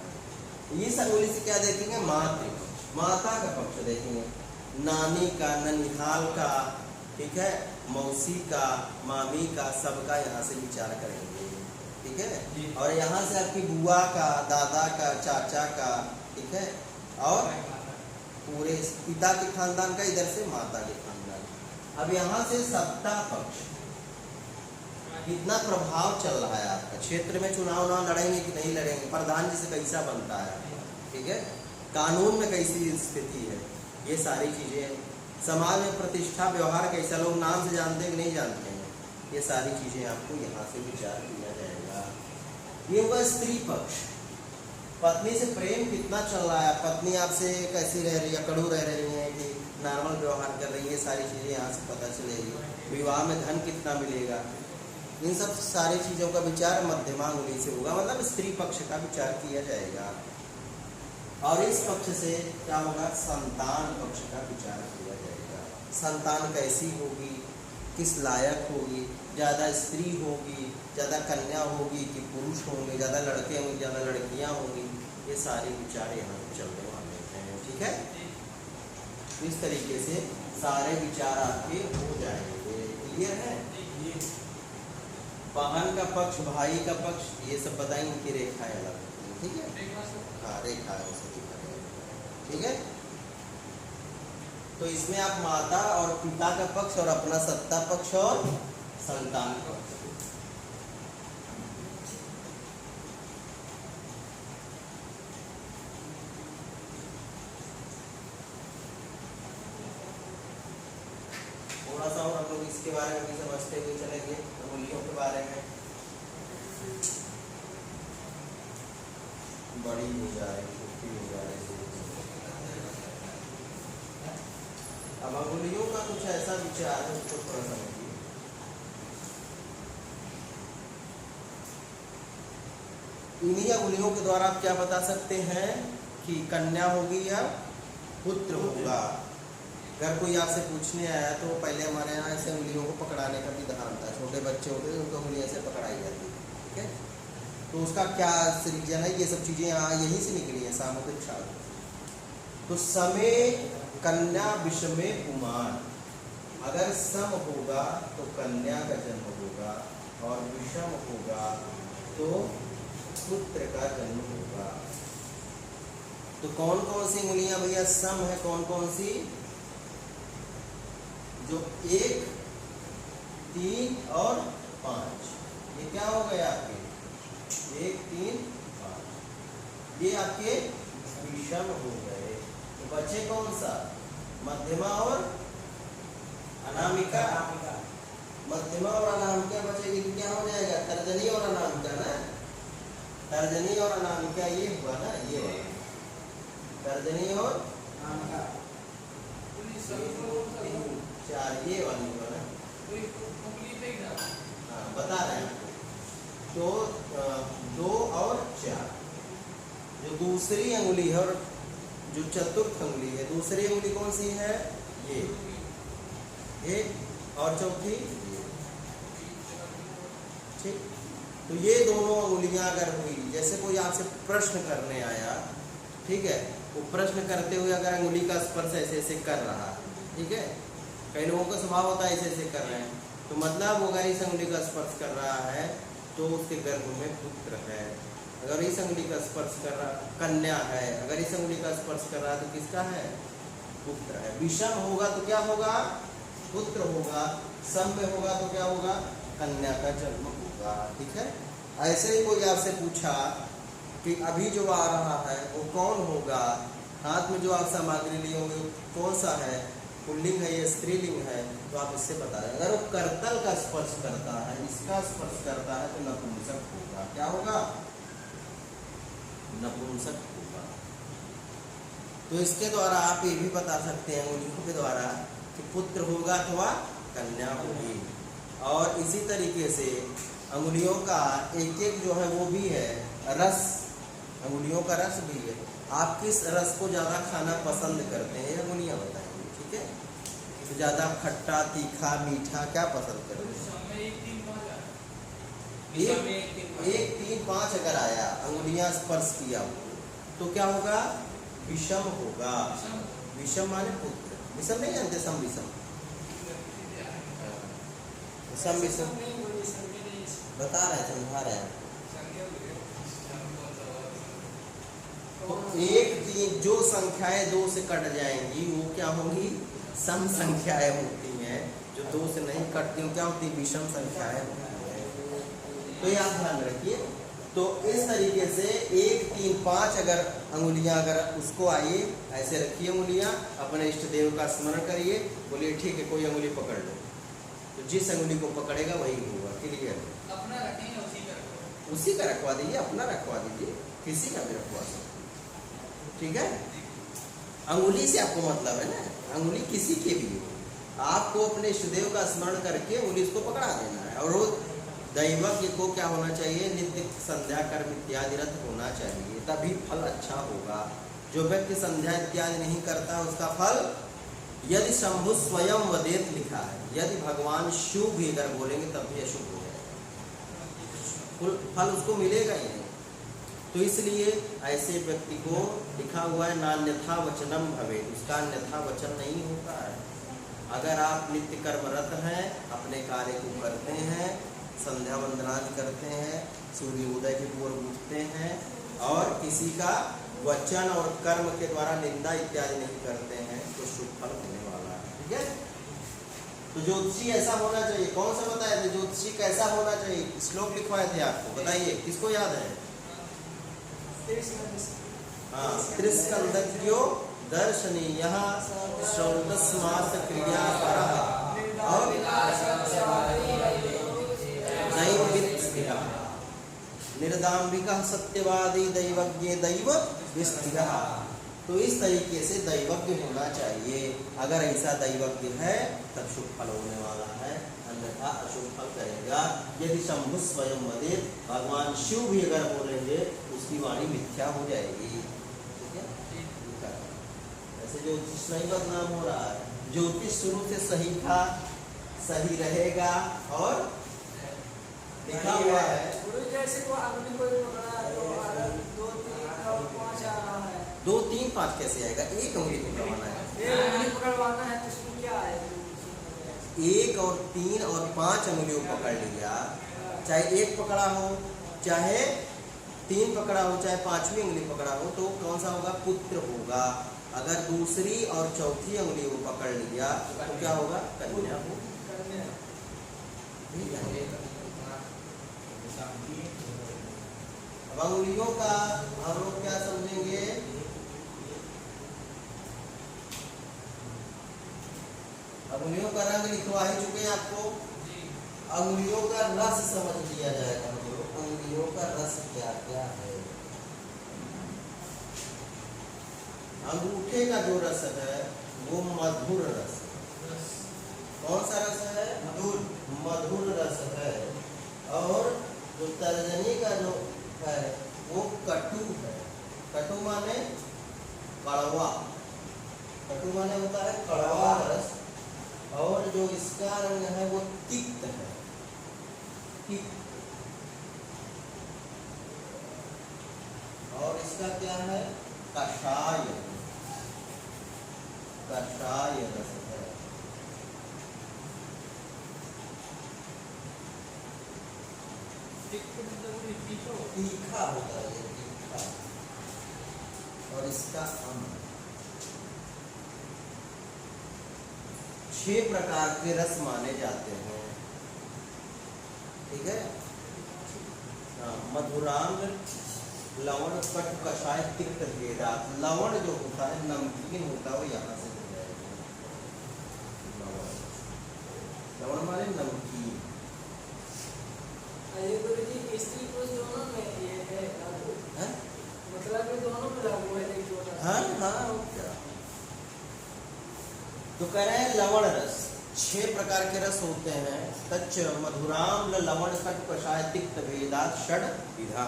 इस अंगुली से क्या देखेंगे? माता का पक्ष देखेंगे, नानी का, ननिहाल का, ठीक है, मौसी का, मामी का, सबका यहाँ से विचार करेंगे, ठीक है। और यहाँ से आपकी बुआ का, दादा का, चाचा का, ठीक है, और पूरे पिता के खानदान का, इधर से माता के खानदान। अब यहाँ से सत्ता पक्ष, कितना प्रभाव चल रहा है आपका क्षेत्र में, चुनाव ना लड़ेंगे कि नहीं लड़ेंगे, प्रधान जी से कैसा बनता है, ठीक है, कानून में कैसी स्थिति है, ये सारी चीजें, समाज में प्रतिष्ठा व्यवहार कैसा, लोग नाम से जानते हैं कि नहीं जानते हैं, ये सारी चीजें आपको यहाँ से विचार किया जाएगा। ये हुआ स्त्री पक्ष, पत्नी से प्रेम कितना चल रहा है, पत्नी आपसे कैसी रह रही है, कड़ू रह रही है कि नॉर्मल व्यवहार कर रही है, ये सारी चीजें यहाँ से पता चलेगी। विवाह में धन कितना मिलेगा, इन सब सारी चीज़ों का विचार मध्यमा अंगुली से होगा, मतलब स्त्री पक्ष का विचार किया जाएगा। और इस पक्ष से क्या होगा, संतान पक्ष का विचार किया जाएगा। संतान कैसी होगी, किस लायक होगी, ज़्यादा स्त्री होगी, ज़्यादा कन्या होगी कि पुरुष होंगे, ज़्यादा लड़के होंगे, ज़्यादा लड़कियां होंगी, ये सारे विचार यहाँ पे चलने वाले हैं। ठीक है, इस तरीके से सारे विचार आपके हो जाएंगे। क्लियर है? बहन का पक्ष, भाई का पक्ष, ये सब बताएंगे कि रेखाएं अलग होती हैं। ठीक है, हाँ रेखा है उसे दिखाएंगे। ठीक है, तो इसमें आप माता और पिता का पक्ष और अपना सत्ता पक्ष और संतान पक्ष। थोड़ा सा और हम लोग इसके बारे में भी समझते हुए चलेंगे, अंगुलियों के बारे में। बड़ी हो जाए, छोटी हो जाए। अब अंगुलियों का कुछ ऐसा विचार है, उसको थोड़ा समझिए। इन्हीं अंगुलियों के द्वारा आप क्या बता सकते हैं कि कन्या होगी या पुत्र होगा। अगर कोई आपसे पूछने आया तो पहले हमारे यहाँ ऐसे उंगलियों को पकड़ाने का विधान था। छोटे बच्चे होते थे उनको उंगलियाँ से पकड़ाई जाती थी। ठीक है, तो उसका क्या रीजन है, ये सब चीज़ें यहाँ यहीं से निकली हैं, सामुद्रिक शास्त्र। तो समय कन्या विषमे पुमान, अगर सम होगा तो कन्या का जन्म होगा और विषम होगा तो पुत्र का जन्म होगा। तो कौन कौन सी उंगलियां भैया सम है, कौन कौन सी, जो 1, 3 और 5, ये क्या हो गए आपके 1, 3, 5, ये आपके विषम हो गए। तो बचे कौन सा, मध्यमा और अनामिका। मध्यमा और अनामिका बचेगी तो क्या हो जाएगा, तर्जनी और अनामिका ना। तर्जनी और अनामिका ये हुआ ना, ये वाला तर्जनी और अनामिका, 4 ये वाली हुआ ना। हाँ बता रहे हैं आपको। तो 2 और 4, जो दूसरी अंगुली है और जो चतुर्थ अंगुली है, दूसरी अंगुली कौन सी है, ये और चौथी ये। ठीक, तो ये दोनों अंगुलियां अगर हुई, जैसे कोई आपसे प्रश्न करने आया, ठीक है, वो प्रश्न करते हुए अगर अंगुली का स्पर्श ऐसे ऐसे कर रहा है, ठीक है, कई लोगों का स्वभाव होता है ऐसे ऐसे कर रहे हैं, तो मतलब वो अगर इस अंगुली का स्पर्श कर रहा है तो उसके गर्भ में पुत्र है। अगर इस अंगुली का स्पर्श कर रहा, कन्या है, अगर इस अंगुली का स्पर्श कर रहा है तो किसका है, पुत्र है। विषम होगा तो क्या होगा, पुत्र होगा। सम में होगा तो क्या होगा, कन्या का जन्म होगा। ठीक है, ऐसे ही कोई आपसे पूछा कि अभी जो आ रहा है वो कौन होगा, हाथ में जो आप सामग्री लिए होंगे कौन सा है, पुल्लिंग है या स्त्रीलिंग है, तो आप इससे बता दें। अगर वो करतल का स्पर्श करता है, इसका स्पर्श करता है तो नपुंसक होगा। क्या होगा, नपुंसक होगा। तो इसके द्वारा आप ये भी बता सकते हैं अंगुलियों के द्वारा कि पुत्र होगा अथवा कन्या होगी। और इसी तरीके से अंगुलियों का एक एक जो है वो भी है रस, अंगुलियों का रस भी है। आप किस रस को ज़्यादा खाना पसंद करते हैं, ये अंगुलियाँ बताएंगे। ठीक है, तो ज़्यादा खट्टा, तीखा, मीठा क्या पसंद करते हैं। 1, 3, 5 अगर आया, अंगुलियां स्पर्श किया तो क्या होगा, विषम होगा। विषम माने पुत्र, विषम नहीं जानते, सम विषम, सम विषम बता रहे हैं, समझा रहे हैं। तो 1, 3 जो संख्याएं 2 से कट जाएंगी वो क्या होंगी, सम संख्याएं होती हैं। जो 2 से नहीं कटती वो क्या होती, विषम संख्याएं होती हैं। तो ये आप ध्यान रखिए। तो इस तरीके से 1, 3, 5 अगर अंगुलियां, अगर उसको आइए ऐसे रखिए अंगुलियां, अपने इष्ट देव का स्मरण करिए, बोलिए ठीक है कोई अंगुली पकड़ लो, तो जिस अंगुली को पकड़ेगा वही होगा। क्लियर, अपना रखेंगे उसी का रखवा दीजिए, अपना रखवा दीजिए, किसी का भी रखवा सकते। ठीक है, अंगुली से आपको मतलब है ना, अंगुली किसी के भी हो, आपको अपने इष्टदेव का स्मरण करके उंगली उसको पकड़ा देना है। और वो दैवज्ञ को क्या होना चाहिए? नित्य संध्या कर्म इत्यादि रत होना चाहिए, तभी फल अच्छा होगा। जो व्यक्ति संध्या इत्यादि नहीं करता उसका फल, यदि शंभु स्वयं वदेत लिखा है, यदि भगवान शिव भी अगर बोलेंगे तब भी अशुभ हो जाएगा, फल उसको मिलेगा ही नहीं। तो इसलिए ऐसे व्यक्ति को लिखा हुआ है नान्यथा वचनम भवे, उसका अन्यथा वचन नहीं होता है। अगर आप नित्य कर्मरत हैं, अपने कार्य को करते हैं, संध्या वंदनादि करते हैं, सूर्योदय के पूर्व उठते हैं और किसी का वचन और कर्म के द्वारा निंदा इत्यादि नहीं करते हैं, तो शुभ फल होने वाला है। ठीक है, तो ज्योतिषी ऐसा होना चाहिए। कौन सा बताए थे ज्योतिषी कैसा होना चाहिए? श्लोक लिखवाए थे आपको, बताइए किसको याद है? हाँ, त्रिस्कंदज्ञो दर्शनीय श्रौतस्मास क्रिया और निर्दाम्बिका सत्यवादी दैवज्ञ दैव विस्थिरः। तो इस तरीके से दैवज्ञ होना चाहिए। अगर ऐसा दैवज्ञ है तब शुभ फल होने वाला है, अन्यथा अशुभ फल करेगा। यदि शंभु स्वयं वदेत, भगवान शिव भी अगर बोलेंगे उसकी वाणी मिथ्या हो जाएगी। ठीक है, ऐसे ज्योतिष नहीं बदनाम हो रहा है, ज्योतिष शुरू से सही था, सही रहेगा। और लिखा हुआ है जैसे को अग्नि कोई पकड़ा तो 2 3 और 5 आ रहा है। 2 3 5 कैसे आएगा? एक उंगली पकड़वाना है, एक उंगली पकड़वाना है तो उसमें क्या है? 1 और 3 और 5 उंगलियों पकड़ लिया, चाहे 1 पकड़ा हो, चाहे 3 पकड़ा हो, चाहे 5वीं उंगली पकड़ा हो, तो कौन सा होगा? पुत्र होगा। अगर दूसरी और चौथी उंगली को पकड़ लिया तो क्या होगा? कन्या हो। अब अंगुलियों का हम लोग क्या समझेंगे? अंगुलियों का रंग लिखवा ही चुके हैं आपको। अंगुलियों का रस समझ लिया जाएगा। हम लोग अंगुलियों का रस क्या क्या है? अंगूठे का जो रस है वो मधुर रस है। कौन सा रस है? मधुर रस है। और जो तर्जनी का जो है वो कटु है। कटु माने कड़वा, कटु माने होता है कड़वा रस। और जो इसका रंग है वो तिक्त है, तिक्त। और इसका क्या है? कषाय, कषाय रस है। तीखा होता है, तीखा। और इसका अम्ल। 6 प्रकार के रस माने जाते हैं। ठीक है, मधुरांग, लवण, कट, कषाय, तिक्त, भेदा। लवण जो होता है, नमकीन होता है, वो यहाँ से हो जाएगा। लवण माने नमकीन। ये गुरुजी स्त्री पुरुष दोनों में ये है, मतलब ये दोनों में लागू है एक छोटा। हाँ हाँ, क्या तो कह रहे हैं लवण रस। 6 प्रकार के रस होते हैं। तच्च मधुराम्ल लवण कट कषाय तिक्त भेदात् षड विधा।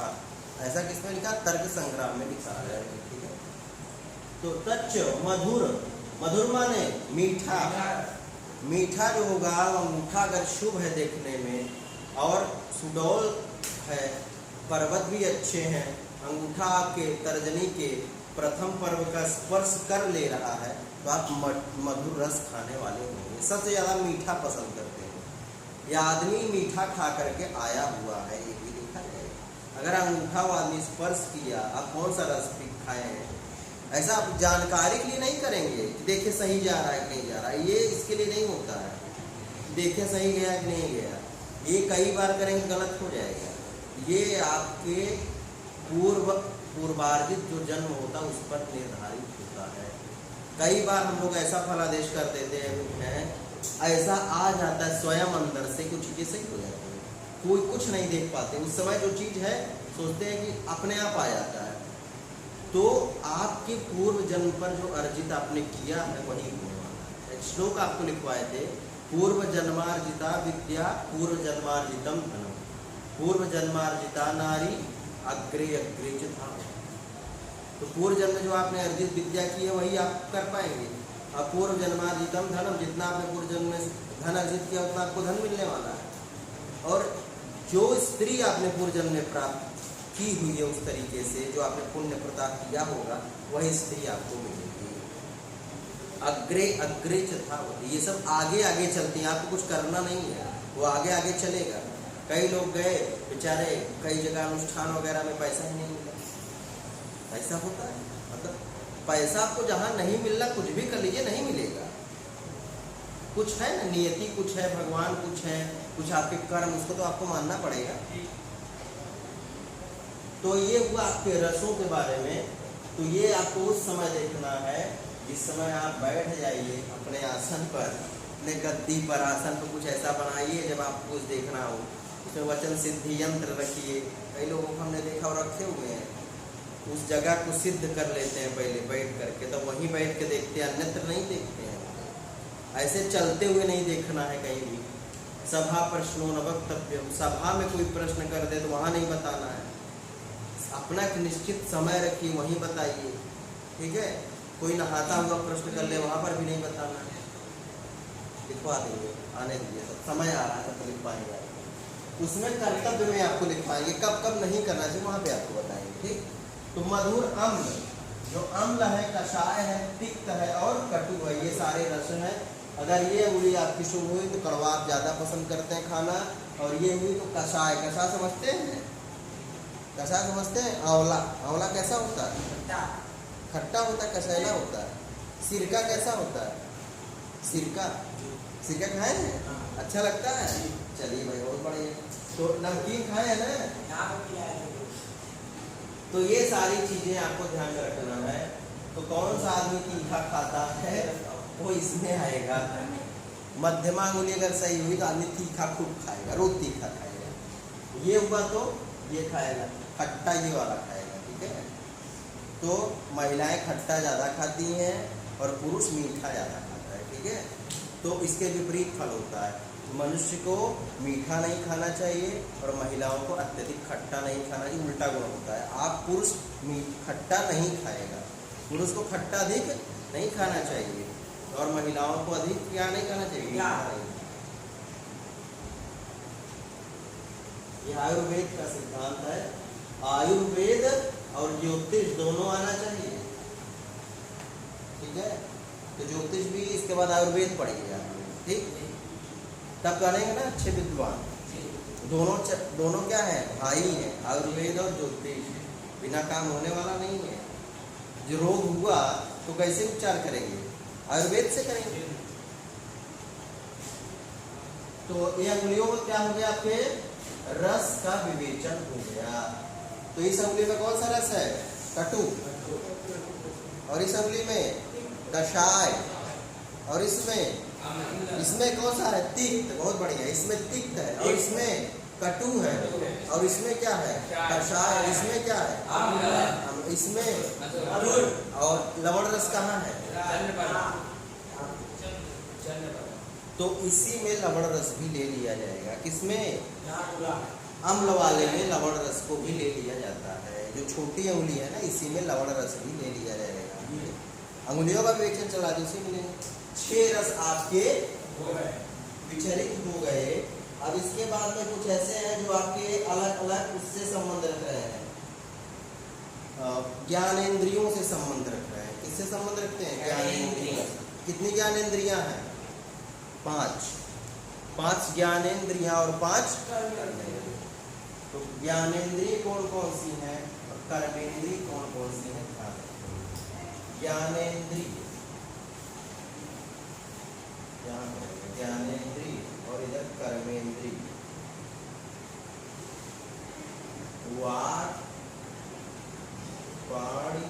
ऐसा किसमें लिखा? तर्क संग्राम में लिखा है। ठीक है, तो तच्च मधुर, मधुर माने मीठा। मीठा जो होगा, अंगूठा अगर शुभ है देखने में और सुडौल है, पर्वत भी अच्छे हैं, अंगूठा आपके तर्जनी के प्रथम पर्व का स्पर्श कर ले रहा है, तो आप मधुर रस खाने वाले होंगे। सबसे ज़्यादा मीठा पसंद करते हैं। यह आदमी मीठा खा करके आया हुआ है, ये भी देखा जाएगा। अगर अंगूठा वो आदमी स्पर्श किया, आप कौन सा रस खाए हैं, ऐसा आप जानकारी के लिए नहीं करेंगे कि देखे सही जा रहा है कि नहीं जा रहा है। ये इसके लिए नहीं होता है देखे सही गया कि नहीं गया। ये कई बार करेंगे गलत हो जाएगा। ये आपके पूर्वार्जित जो जन्म होता है उस पर निर्धारित होता है। कई बार हम लोग ऐसा फलादेश कर देते हैं, ऐसा आ जाता है स्वयं अंदर से, कुछ चीज़ें सही हो जाती हैं, कोई कुछ नहीं देख पाते। उस समय जो चीज़ है सोचते हैं कि अपने आप आ जाता है। तो आपके पूर्व जन्म पर जो अर्जित आपने किया है वही होने वाला है। एक श्लोक आपको लिखवाए थे, पूर्व जन्मार्जिता विद्या पूर्व जन्मार्जितम धनम। पूर्व जन्मार्जिता नारी अग्रे अग्रे च धाम। तो पूर्व जन्म में जो आपने अर्जित विद्या की है वही आप कर पाएंगे। अब पूर्व जन्मार्जितम धनम, जितना आपने पूर्व जन्म में धन अर्जित किया उतना आपको धन मिलने वाला है। और जो स्त्री आपने पूर्व जन्म में प्राप्त की हुई है उस तरीके से जो आपने पुण्य प्रताप किया होगा वही स्त्री आपको मिलेगी। अग्रे अग्रे चथावती, ये सब आगे आगे चलती हैं, आपको कुछ करना नहीं है, वो आगे आगे चलेगा। कई लोग गए बेचारे कई जगह अनुष्ठान वगैरह में पैसा ही नहीं मिला, ऐसा होता है। मतलब पैसा आपको जहाँ नहीं मिलना कुछ भी कर लीजिए नहीं मिलेगा। कुछ है ना नियति, कुछ है भगवान, कुछ है कुछ आपके कर्म, उसको तो आपको मानना पड़ेगा। तो ये हुआ आपके रसों के बारे में। तो ये आपको उस समय देखना है जिस समय आप बैठ जाइए अपने आसन पर, अपने गद्दी पर आसन पर कुछ ऐसा बनाइए जब आपको कुछ देखना हो। उसमें वचन सिद्धि यंत्र रखिए। कई लोगों को हमने देखा और रखे हुए हैं, उस जगह को सिद्ध कर लेते हैं पहले बैठ करके, तो वहीं बैठ के देखते हैं, अन्यत्र नहीं देखते हैं। ऐसे चलते हुए नहीं देखना है कहीं भी। सभा प्रश्नो न वक्तव्य, सभा में कोई प्रश्न कर दे तो वहाँ नहीं बताना है, अपना एक निश्चित समय रखिए वहीं बताइए, ठीक है। कोई नहाता हुआ प्रश्न कर ले वहाँ पर भी नहीं बताना है, लिखवा देंगे, आने दीजिए, सब समय आ रहा है तब लिख पाएंगे। उसमें कर्तव्य में आपको लिखवाएंगे, कब कब नहीं करना चाहिए वहाँ पे आपको बताएंगे, ठीक। तो मधुर अम्ल, जो अम्ल है, कषाय है, तिक्त है और कटु है, ये सारे रस हैं। अगर ये उंगली आपकी शुभ हुई तो कड़वा आप ज़्यादा पसंद करते हैं खाना, और ये हुई तो कषाय, कषाय समझते हैं, कषाय समझते हैं। आंवला, आंवला कैसा होता है? खट्टा होता है, कसैला होता है। सिरका कैसा होता है? सिरका, सिरका खाए हैं? अच्छा लगता है? चलिए भाई बहुत बढ़िया। तो नमकीन खाए हैं ना? तो ये सारी चीजें आपको ध्यान में रखना है। तो कौन सा आदमी तीखा खाता है वो इसमें आएगा। मध्यमा अंगुली अगर सही हुई तो आदमी तीखा खूब खाएगा, रोज तीखा खाएगा। ये हुआ तो ये खाएगा, खट्टा ये वाला खाएगा, ठीक है। तो महिलाएं खट्टा ज़्यादा खाती हैं और पुरुष मीठा ज़्यादा खाता है, ठीक है। तो इसके विपरीत फल होता है। मनुष्य को मीठा नहीं खाना चाहिए और महिलाओं को अत्यधिक खट्टा नहीं खाना चाहिए, उल्टा गुण होता है। आप पुरुष खट्टा नहीं खाएगा, पुरुष को खट्टा अधिक नहीं खाना चाहिए और महिलाओं को अधिक क्या नहीं खाना चाहिए, मीठा नहीं। ये आयुर्वेद का सिद्धांत है। आयुर्वेद और ज्योतिष दोनों आना चाहिए, ठीक है। तो ज्योतिष भी इसके बाद आयुर्वेद पढ़िए, ठीक, तब करेंगे ना अच्छे विद्वान। दोनों क्या है, भाई है, आयुर्वेद और ज्योतिष, बिना काम होने वाला नहीं है। जो रोग हुआ तो कैसे उपचार करेंगे, आयुर्वेद से करेंगे। तो ये अंगुलियों में क्या हो गया, आपके रस का विवेचन हो गया। तो इस अंगुली में कौन सा रस है, कटु, और इस अंगुली में कषाय, और इसमें कौन सा है, तिक्त, बहुत बढ़िया, इसमें तिक्त है और इसमें कटु है, और इसमें क्या है, कषाय, और इसमें क्या है, इसमें, और लवण रस कहाँ है, तो इसी में लवण रस भी ले लिया जाएगा। किसमें, अम्ल वाले में लवण रस को भी ले लिया जाता है। जो छोटी अंगुली है ना, इसी में लवण रस भी ले लिया जाएगा। अंगुलियों का विवेचन चला दो, उसी में 6 रस आपके विचलित हो गए। अब इसके बाद में कुछ ऐसे हैं जो आपके अलग अलग उससे संबंध रख रहे हैं, ज्ञानेंद्रियों से संबंध रख रहे हैं। किससे संबंध रखते हैं, ज्ञानेंद्रियों। कितनी ज्ञानेंद्रियां हैं, 5 ज्ञानेंद्रियां और 5 कर्मेंद्रियां। तो ज्ञानेंद्रिय कौन कौन सी हैं और कर्मेंद्रिय कौन कौन सी हैं। ज्ञानेंद्रिय, ज्ञानेंद्रिय और इधर कर्मेंद्रिय। वाक्, पाणि,